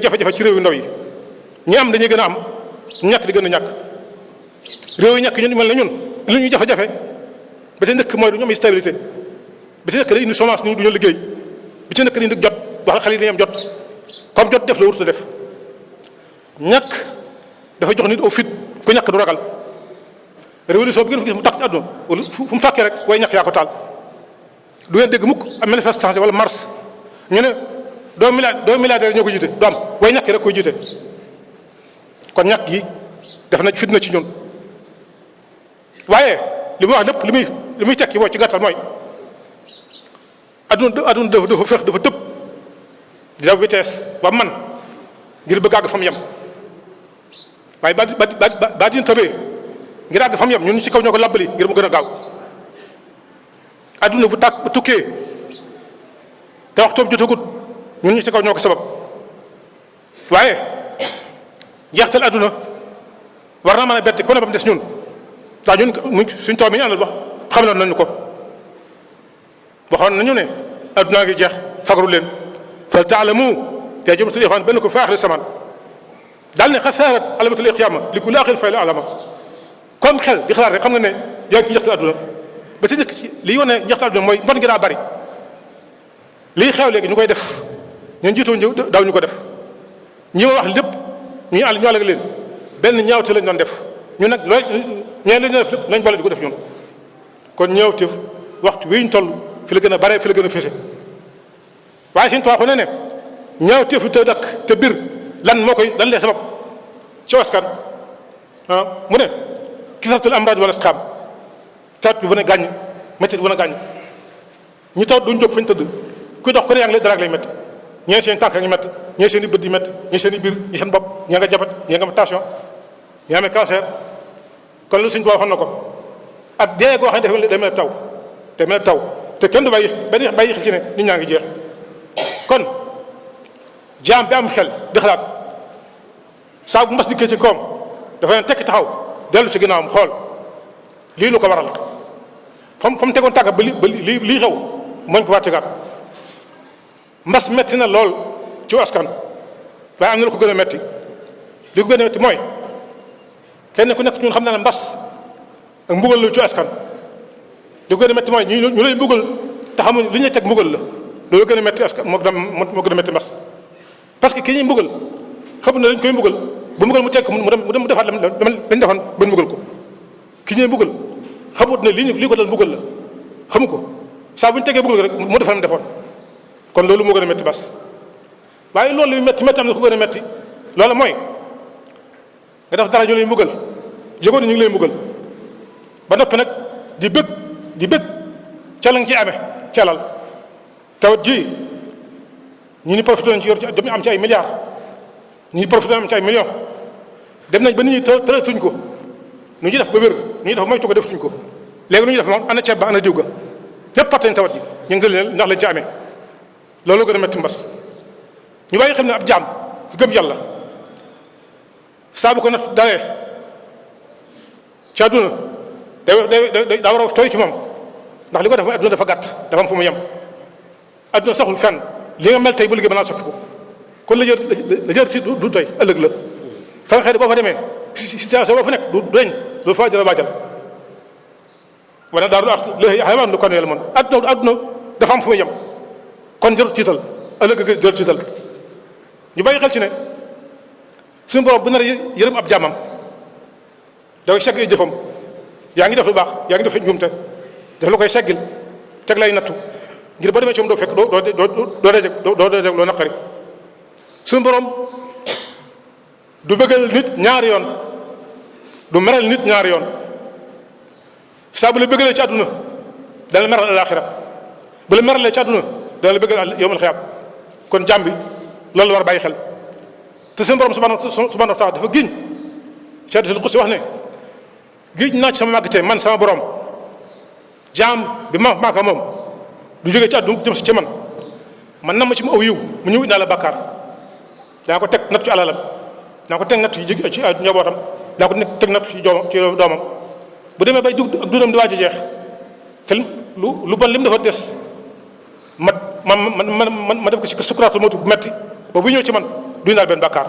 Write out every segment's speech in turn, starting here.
jafe-jafe ci réew yu ndaw yi ñi am dañuy gën a am ñàkk di gën a ñàkk réew yi ñàkk ñun mel na ñun lu ñu jafe-jafe ba ci njëkk mooy du ñu am stabilité bi ci njëkk day indi chômage ni du ñu liggéey bi ci njëkk dañu jot wax xale yi dañuy am jot comme jot def la wurtu def ñàkk dafa jox nit au fit ku ñàkk du ragal révolution bi ngeen fa gis mu tàkk ci àdduna wala fu mu tàkkee rek way ñàkk yaa ko taal du ngeen dégg mukk am manifestation wala marche ñu ne doo milliardaire ñoo ko jiite du am way ñàkk rek koy jiite kon ñàkk gi def na fitna ci ñun waaye li muy wax lépp li muy tekki mooy ci gàttal mooy adduna dafa feex dafa tëb di daw vitesse ba man ngir bëgg àgg fa mu yem waaye ba dina tëbee ngir àgg fa mu yem ñun ci kaw ñoo ko labbali ngir mu gën a gaaw adduna bu tàkk bu tukkee te waxtoom jotagut ñun ñu ci kaw ñoo ko sabab waaye jeextal adduna war naa mën a bett ku ne ba mu des ñun ndax ñun suñ taw mi ñu àndal wax xamaloon nañu ko waxoon nañu ne adduna ngi jeex fagaru leen fal taalamu te jumlatul ixwaan benn ko fa axiri samaan daal ne xasaarat alamatul qiyaama li kulli aqil fay la alama comme xel di xalaat rek xam nga ne yaa ngi ci jeextal adduna ba si njëkk ci liy wane jeextal adduna mooy mbon gi daa bari lii xew léegi ñu koy def ñun jiitoo ñëw daaw ñu ko def ñi ma wax lépp ñu àll leen benn ñaawte lañ doon def ñu nag loolu ñeen lañ def lépp nañ boole di ko def ñun kon ñaawteef waxtu wi ñu toll fi la gën a bare fi la gën a fese waaye suñu tuwaaxu ne ñaawteefu te dakk te bir lan lee sabab ci askan mu ne kisatul amraad wala asqaam taat bi bu ne gàññ métti bu ne gàññ ñu taw duñ jóg fañ tëdd kuy dox ko ne yaa ngi lay dara lay métti ñee seen tànk ñu métti ñee seen i bët yi métti ñee seen i biir ñi seen bopp ñaa nga jabat ñaa nga tension ñaa amee cancer kon lu suñu boo xam na ko ak dee goo xam ne day mel taw te kenn du bàyyi xel ci ne nit ñaa ngi jeex kon jaam bi am xel di xalaat saa bu mbas dikkee ci koom dafa leen tekki taxaw dellu ci ginnaawam xool lii lu ko waral fa mu tegoon tàggat ba lii xew mooñ ko waa tegaat mbas metti na lool ci askan waaye am na lu ko gën a metti li ko gën a metti mooy kenn ku nekk ñun xam naa ne mbas ak mbugal la ci askan li ko gën a metti mooy ñu lay mbugal te xamuñ li ñuy teg mbugal la loolu gën a metti askan moo gën a metti mbas parce que ki ñuy mbugal xam na dañ koy mbugal bu mbugal mu teg mu dem defaat lañ defoon ba mbugal ko ki ñuy mbugal xamut ne lii ko dal mbugal la xamu ko saa bu ñu tegee mbugal rek mu defal defoon kon loolu moo gën a metti bas waaye loolu metti am na ko gën a metti loolu mooy nga def dara ñu lay mbugal jógoon ñu ngi lay mbugal ba noppi nag di bëgg ca la nga ciy amee calal tawat ji ñu ni profité nañ ci yor dem am ci ay milliards ñu ni profité am ci ay millions dem nañ ba nit ñi tëratuñ ko nu ñuy def ba wér nu ñuy def moytu ko deftuñ ko léegi nu ñuy def moom ana ceeb ba ana diw ga lépp fàtte nañ tawat ji ñu ngi leen ndax lañ ci amee loolu gën a metti mbas ñu bàyyi xam ne ab jaam ku gëm yàlla saa bu ko nat dalee ci àdduna daa war a tooy ci moom ndax li ko def mooy àdduna dafa gàtt dafa am fu mu yem àdduna saxul fenn li nga mel tey bu liggéey mën naa soppi ko kon la jër si du tey ëllëg la fa nga xëy boo fa demee situation boo fa nekk du deñ loolu faa jëla waajal wala daarul ak xayawaan lu kon yàlla moon àdduna dafa am fu muy yem kon jërut tiital ëllëg jërut tiital ñu bàyyi xel ci ne suñu borom bu nar yërëm ab jaamam da koy segg ay jëfam yaa ngi def lu baax yaa ngi def njuumte daf la koy seggil teg lay nattu ngir ba demee ci moom doo fekk doo dee loo naqari suñu borom du bëggal nit ñaari yoon du meral nit ñaari yoon saa bu la bëggalee ci àdduna dana meral alaaxira bu la meralee ci àdduna dana la bëggal yawmal xiyaam kon jàmm bi loolu war a bàyyi xel te suñu borom subhanahu wa taala dafa giñ ci hadiisul qudsi wax ne giñ naa ci sama màgg tey man sama borom jaam bi maaka moom du jógee ci àdduna jëm si ci man na ma ci mu aw yiw mu ñëw naa la bàkkaar daa ko teg natt ci alalam daa ko teg natt ci njabootam daa ko teg natt ci doomam bu demee bay dugg ak dundam di waaj a jeex te lu bon lim dafa des ma def ko si sukuraatul mawt bu metti ba bu ñëw ci man duñu daal benn bàkkaar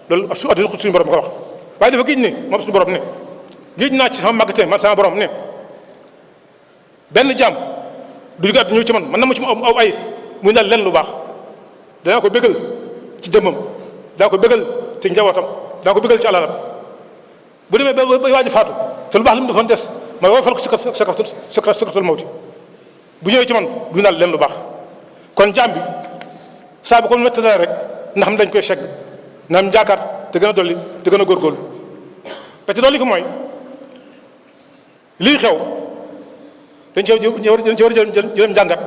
loolu su àddina suñu borom ko wax. waaye dafa géej ne moom suñu borom ne géej naa ci sama magasin man sama borom ne benn jaam du gàtt ñëw ci man na ma ci aw ay muy daal leen lu baax danaa ko bégal ci jëmmam daa ko bégal ci njabootam daa ko bégal ci alalam bu demee ba waaj faatu te lu baax li mu defoon des ma woofal ko sakratul mawti bu ñëwee ci man du daal leen lu baax. kon jaam bi saa bu ko métti dara rek ndax xam dañ koy segg na am jaakaar te gën a dolli te gën a góorgóorlu te ci dolli ko mooy lii xew dañ ci war a jël njàngat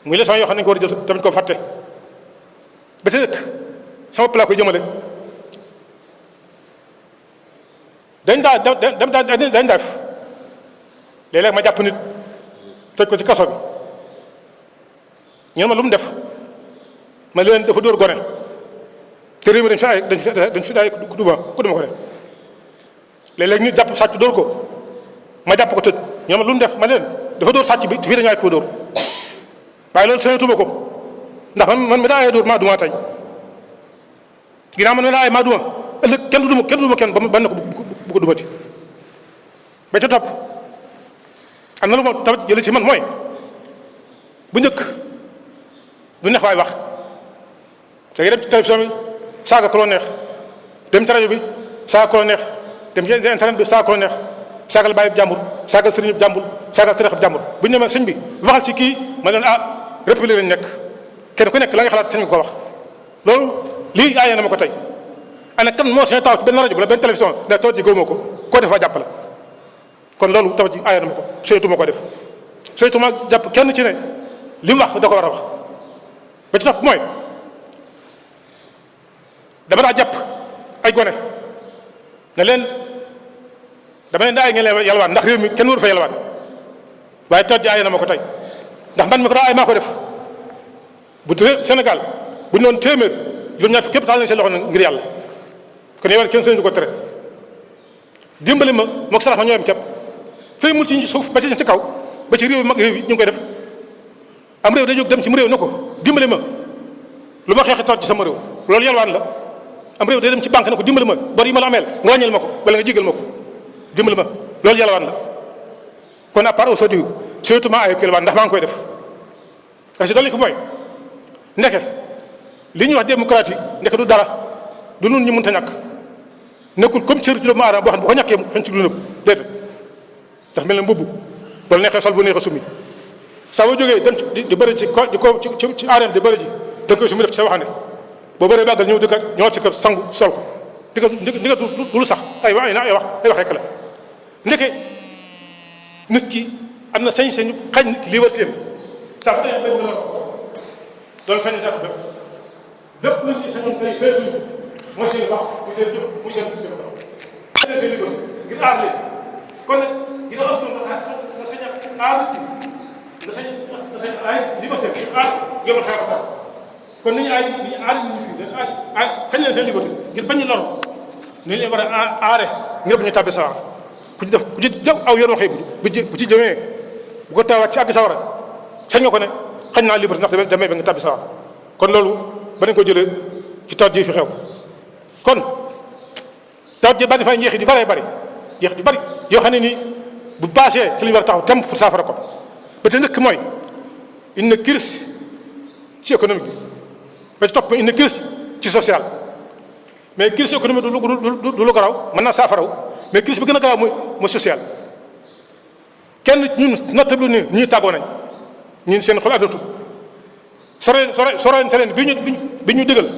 muy leçon yoo xam ne dañ ko war a jël tamit ko fàtte ba si dëkk sama plat koy jëmale dañ def léeg-léeg ma jàpp nit tëj ko ci kaso bi ñeen ma lu mu def ma leen dafa dóor gone te réew mi dañ fi ay ku duma ko def léeg-léeg nit jàpp sàcc dóor ko ma jàpp ko tëj ñeen ma lu mu def ma leen dafa dóor sàcc bi te fii dañu ay ko dóor waaye loolu sañatuma ko ndax man mi daa ay dóor maa duma tey ginnaaw man mi daa ay maa duma ëllëg kenn du duma kenn ba ne ko bu ko dumati ba ca topp am na lu ma tamit jële ci man mooy bu njëkk du neex waay wax da ngay dem ci télévision bi saaga ko loo neex dem ci rajo bi saaga ko loo neex dem ci internet bi saaga ko loo neex saagal bàyyi jàmbur saagal sëriñ jàmbur saagal tariix jàmbur bu ñu demee sëñ bi waxal ci kii ma leen république lañ nekk kenn ku nekk la nga xalaat sañ nga ko wax loolu lii aaye na ma ko tey ana kan moo sañ taw ci benn rajo wala benn télévision ne tawat ji gëwuma ko def waa jàppale kon loolu tawat ji aaye na ma ko surtout ma ko def surtout ma jàpp kenn ci ne li mu wax da ko war a wax ba ci topp mooy dama daa jàpp ay gone ne leen dama leen daa ay ngeen leen yalwaan ndax réew mi kenn waru fa yalwaan waaye tawat ji aaye na ma ko tey ndax man mi ko daa ay maa ko def bu tëddee Sénégal bu ñu doon téeméer juróom-ñaar fukk képp taal nañ seen loxo ngir yàlla kon yow kenn sañu du ko tere dimbali ma moog sarax ma ñoo yem képp fay mul ci suuf ba ci kaw ba ci réew yi mag réew yi ñu ngi koy def am réew day jóg dem ci mu réew na ko dimbali ma lu ma xeexi taw ci sama réew loolu yalwaan la am réew day dem ci banque na ko dimbali ma bor yi ma la ameel nga wàññil ma ko wala nga jégal ma ko dimbali ma loolu yalwaan la kon à part au sodiw surtout maa ay yalwaan ndax maa ngi koy def parce que dolli ko mooy ndeke li ñuy wax démocratie ndeke du dara du nun ñu mënta ñàkk nekkul comme cër ci doomu aadama boo xam ne bu ko ñàkkee xëñ ci du nëb déedéet ndax mel ne mbubb wala neexee sol bu neexee summi saa boo jógee dem di bëri ci arène di bëri ji da nga koy summi def ci sa waxane boo bëree bàggal ñëw dëkk ñëwaat ci kër sangu sol ko di nga du lu sax ay wax rekk la ndeke nit ki am na sañ-sañu xañ nit ki liberté saa bu dee doon feeñ dara lépp nit ñi sañoon day seen mooy seen wax muy seen jëf muy seen liberté ngir aar leen kon nag dina am nga sañ a aar nga sañ ay liberté ngir aar yomal xeexatal kon ni ñu aar ñu fi aar kañ leen seen liberté ngir bañ a loru ni leen war a aare ngir bañ a tàbbi sawara ku ci def aw yoon waxee bu ci jëmee bu ko taawaat ci àgg sawara sañ nga ko ne xañ naa liberté ndax damay ba nga tàbbi sawara kon loolu ba nañ ko jëlee ci tawat ji fi xew kon tawat ji bari fay njeexit yu bëree bëri njeexit yu bëri yoo xam ne nii bu baasee ci li ñu war a taxaw tem pour saafara ko ba ca njëkk mooy une crise ci économique bi ba ci topp mooy une crise ci social mais crise économique du lu garaaw mën naa saafaraw mais crise bi gën a garaaw mooy social kenn ñun nattablu ni ñii tàggoo nañ ñun seen xol àddatu sore leen bi ñu digal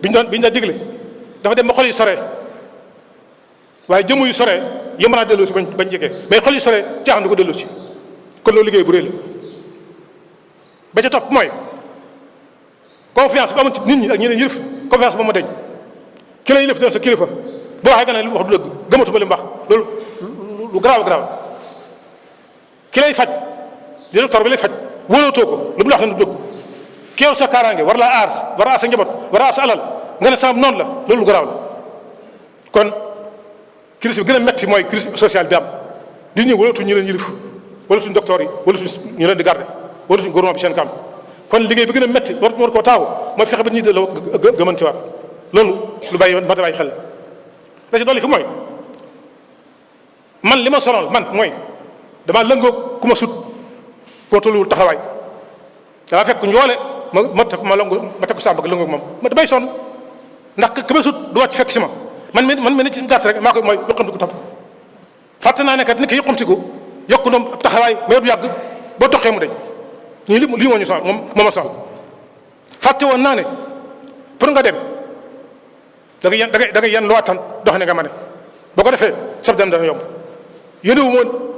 bi ñu daa digle dafa dem ba xol yi sore waaye jëmm yu sore yomb naa delloo si bañ jegee mais xol yi sore caaxaan du ko delloo si kon loolu liggéey bu rëy la ba ca topp mooy confiance bu amoon ci nit ñi ak ñeneen yëlif confiance ba ma deñ ki la yëlif doon sa kilifa boo waxee nga ne li mu wax du dëgg gëmatuma li mu wax loolu lu garaaw ki lay faj di docteur bi lay faj wóolootoo ko lu mu la wax ne du dëgg ki yow sa kaaraange war laa aar war a aar sa njaboot war a aar sa alal nga ne sama noonu la loolu lu garaaw la kon crise bi gën a metti mooy crise sociale bi am nit ñi wóolootuñ ñu leen yëlif wóolootuñ docteur yi wóolootuñ ñu leen di garder wóolootuñ gouvernement bi seen kam kon liggéey bi gën a métti war koo taaw mooy fexe ba ñuy delloo gëman ci waat loolu lu bàyyi ma bàyyi xel la ci dolli ko mooy man li ma sonal man mooy damaa lëngoo ku ma sut koo tolluwul taxawaay dama fekk njoole ma teg ko sàmba lëngoo moom ma damay sonn ndax ki ma sut du wàcc fekk si ma man mi ni ci gàtt rek maa koy mooy yokkamtiku topp fàtte naa ne kat nit ki yokkamtiku yokku doom ab taxawaay mais du yàgg boo toqee mu dañ ñii lii moo ñu sonal moom ma sonal fàtte woon naa ne pour nga dem da ngay yan lu attan dox ne nga ma ne boo ko defee sab dem dana yomb yéen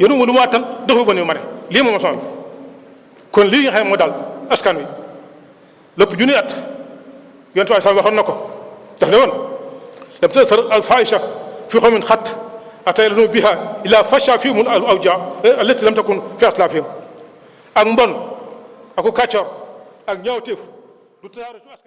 lu mu attan doxu ba ne ma ne lii moo ma sonal kon lii nga xam ne moo daal askan wi lépp junni at yonent bi sax waxoon na ko daf ne woon lam tasar al fahisha fi qawmin xat ataylanu biha illa fasha fihim al awja allati lam takun fi aslafihim ak mbon ak kàccoor ak ñaawteef du tasaaroo ci askan